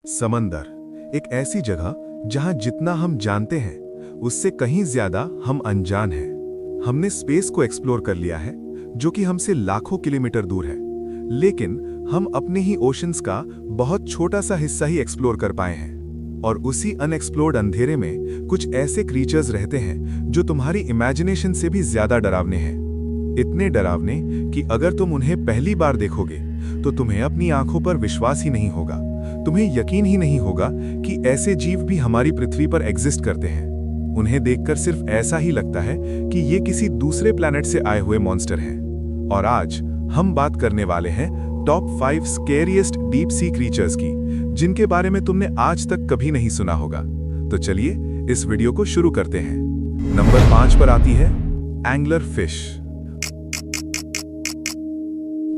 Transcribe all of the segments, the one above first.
समंदर एक ऐसी जगह जहां जितना हम जानते हैं उससे कहीं ज्यादा हम अनजान हैं। हमने स्पेस को एक्सप्लोर कर लिया है जो कि हमसे लाखों किलोमीटर दूर है, लेकिन हम अपने ही ओशंस का बहुत छोटा सा हिस्सा ही एक्सप्लोर कर पाए हैं। और उसी अनएक्सप्लोर्ड अंधेरे में कुछ ऐसे क्रीचर्स रहते हैं जो तुम्हारी इमेजिनेशन से भी ज्यादा डरावने हैं। इतने डरावने कि अगर तुम उन्हें पहली बार देखोगे तो तुम्हें अपनी आंखों पर विश्वास ही नहीं होगा। तुम्हें यकीन ही नहीं होगा कि ऐसे जीव भी हमारी पृथ्वी पर एग्जिस्ट करते हैं। उन्हें देखकर सिर्फ ऐसा ही लगता है कि ये किसी दूसरे प्लैनेट से आए हुए मॉन्स्टर हैं। और आज हम बात करने वाले हैं top 5 scariest deep sea creatures की, जिनके बारे में तुमने आज तक कभी नहीं सुना होगा। तो चलिए इस वीडियो को शुरू करते हैं। नंबर 5 पर आती है एंगलर फिश।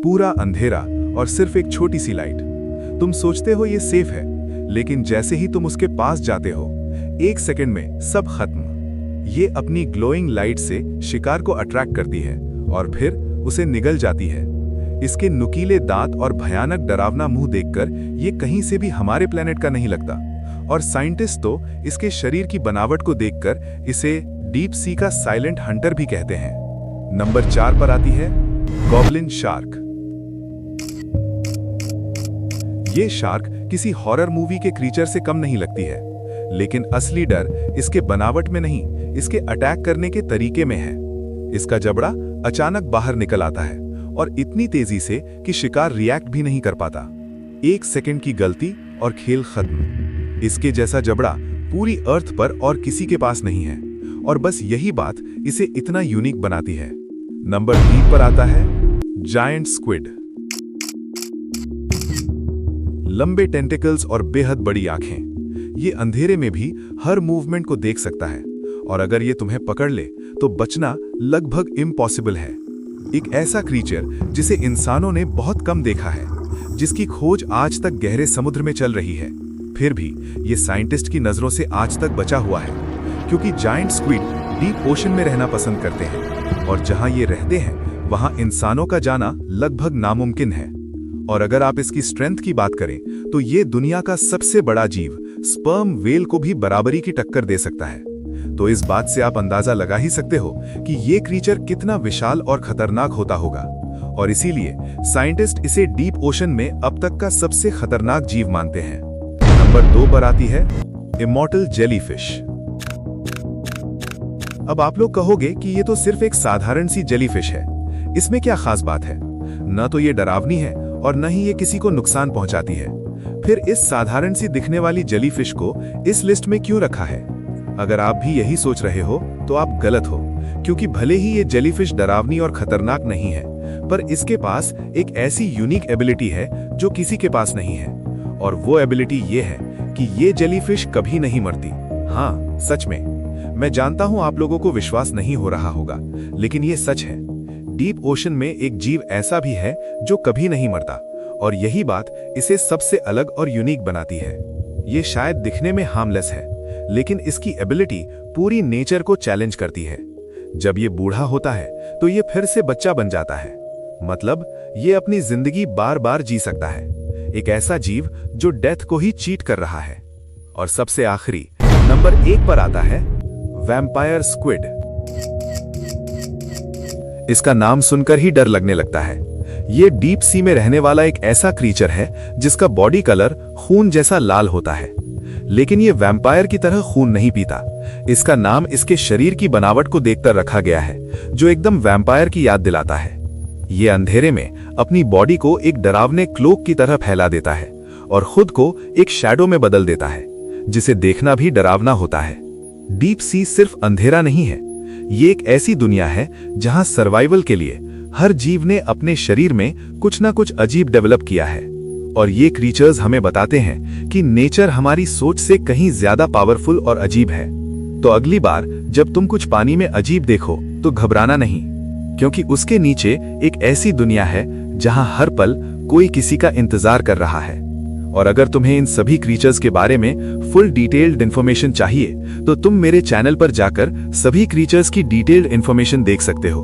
पूरा अंधेरा और सिर्फ एक छोटी सी लाइट। तुम सोचते हो ये सेफ है, लेकिन जैसे ही तुम उसके पास जाते हो, एक सेकंड में सब खत्म। ये अपनी ग्लोइंग लाइट से शिकार को अट्रैक्ट करती है और फिर उसे निगल जाती है। इसके नुकीले दांत और भयानक डरावना मुंह देखकर ये कहीं से भी हमारे प्लेनेट का नहीं लगता। और साइंटिस्ट तो इसके शरीर की बनावट को देखकर इसे डीप सी का साइलेंट हंटर भी कहते हैं। नंबर 4 पर आती है गॉब्लिन शार्क। ये शार्क किसी हॉरर मूवी के क्रीचर से कम नहीं लगती है, लेकिन असली डर इसके बनावट में नहीं, इसके अटैक करने के तरीके में है। इसका जबड़ा अचानक बाहर निकल आता है और इतनी तेजी से कि शिकार रिएक्ट भी नहीं कर पाता। 1 सेकंड की गलती और खेल खत्म। इसके जैसा जबड़ा पूरी अर्थ पर और किसी के पास नहीं है, और बस यही बात इसे इतना यूनिक बनाती है। नंबर 3 पर आता है जायंट स्क्विड। लंबे टेंटिकल्स और बेहद बड़ी आंखें। ये अंधेरे में भी हर मूवमेंट को देख सकता है, और अगर ये तुम्हें पकड़ ले तो बचना लगभग इम्पॉसिबल है। एक ऐसा क्रीचर जिसे इंसानों ने बहुत कम देखा है, जिसकी खोज आज तक गहरे समुद्र में चल रही है। फिर भी ये साइंटिस्ट की नजरों से आज तक बचा हुआ है, क्योंकि जायंट स्क्विड डीप ओशन में रहना पसंद करते हैं, और जहां ये रहते हैं वहां इंसानों का जाना लगभग नामुमकिन है। और अगर आप इसकी स्ट्रेंथ की बात करें तो ये दुनिया का सबसे बड़ा जीव स्पर्म वेल को भी बराबरी की टक्कर दे सकता है। तो इस बात से आप अंदाजा लगा ही सकते हो कि ये क्रीचर कितना विशाल और खतरनाक होता होगा, और इसीलिए साइंटिस्ट इसे डीप ओशन में अब तक का सबसे खतरनाक जीव मानते हैं। नंबर 2 पर आती है इमॉर्टल जेलीफिश। अब आप लोग कहोगे कि ये तो सिर्फ एक साधारण सी जेलीफिश है, इसमें क्या खास बात है? न तो ये डरावनी है और न ही ये किसी को नुकसान पहुंचाती है। फिर इस साधारण सी दिखने वाली जेलीफिश को इस लिस्ट में क्यों रखा है? अगर आप भी यही सोच रहे हो तो आप गलत हो, क्योंकि भले ही ये जेलीफिश डरावनी और खतरनाक नहीं है, पर इसके पास एक ऐसी यूनिक एबिलिटी है जो किसी के पास नहीं है। और वो एबिलिटी ये है कि ये जेलीफिश कभी नहीं मरती। हाँ, सच में। मैं जानता हूं आप लोगों को विश्वास नहीं हो रहा होगा, लेकिन ये सच है। डीप ओशन में एक जीव ऐसा भी है जो कभी नहीं मरता, और यही बात इसे सबसे अलग और यूनिक बनाती है। ये शायद दिखने में हार्मलेस है, लेकिन इसकी एबिलिटी पूरी नेचर को चैलेंज करती है। जब ये बूढ़ा होता है तो ये फिर से बच्चा बन जाता है, मतलब ये अपनी जिंदगी बार बार जी सकता है। एक ऐसा जीव जो डेथ को ही चीट कर रहा है। और सबसे आखिरी नंबर 1 पर आता है वैम्पायर स्क्विड। इसका नाम सुनकर ही डर लगने लगता है। ये डीप सी में रहने वाला एक ऐसा क्रीचर है जिसका बॉडी कलर खून जैसा लाल होता है, लेकिन ये वैम्पायर की तरह खून नहीं पीता। इसका नाम इसके शरीर की बनावट को देखकर रखा गया है, जो एकदम वैम्पायर की याद दिलाता है। ये अंधेरे में अपनी बॉडी को एक डरावने क्लोक की तरह फैला देता है और खुद को एक शैडो में बदल देता है, जिसे देखना भी डरावना होता है। डीप सी सिर्फ अंधेरा नहीं है, ये एक ऐसी दुनिया है जहां सर्वाइवल के लिए हर जीव ने अपने शरीर में कुछ ना कुछ अजीब डेवलप किया है। और ये क्रीचर्स हमें बताते हैं कि नेचर हमारी सोच से कहीं ज्यादा पावरफुल और अजीब है। तो अगली बार जब तुम कुछ पानी में अजीब देखो तो घबराना नहीं, क्योंकि उसके नीचे एक ऐसी दुनिया है जहां हर पल कोई किसी का इंतजार कर रहा है। और अगर तुम्हें इन सभी क्रीचर्स के बारे में फुल डिटेल्ड इन्फॉर्मेशन चाहिए तो तुम मेरे चैनल पर जाकर सभी क्रीचर्स की डिटेल्ड इन्फॉर्मेशन देख सकते हो,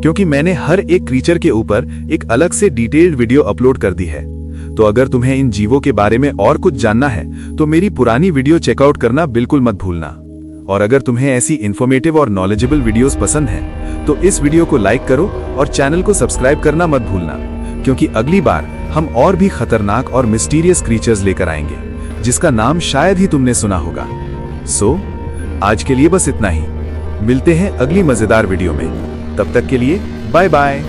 क्योंकि मैंने हर एक क्रीचर के ऊपर एक अलग से डिटेल्ड वीडियो अपलोड कर दी है। तो अगर तुम्हें इन जीवों के बारे में और कुछ जानना है तो मेरी पुरानी वीडियो चेकआउट करना बिल्कुल मत भूलना। और अगर तुम्हें ऐसी इन्फॉर्मेटिव और नॉलेजेबल वीडियोस पसंद हैं तो इस वीडियो को लाइक करो और चैनल को सब्सक्राइब करना मत भूलना, क्योंकि अगली बार हम और भी खतरनाक और मिस्टीरियस क्रीचर्स लेकर आएंगे जिसका नाम शायद ही तुमने सुना होगा। सो आज के लिए बस इतना ही। मिलते हैं अगली मजेदार वीडियो में। तब तक के लिए बाय बाय।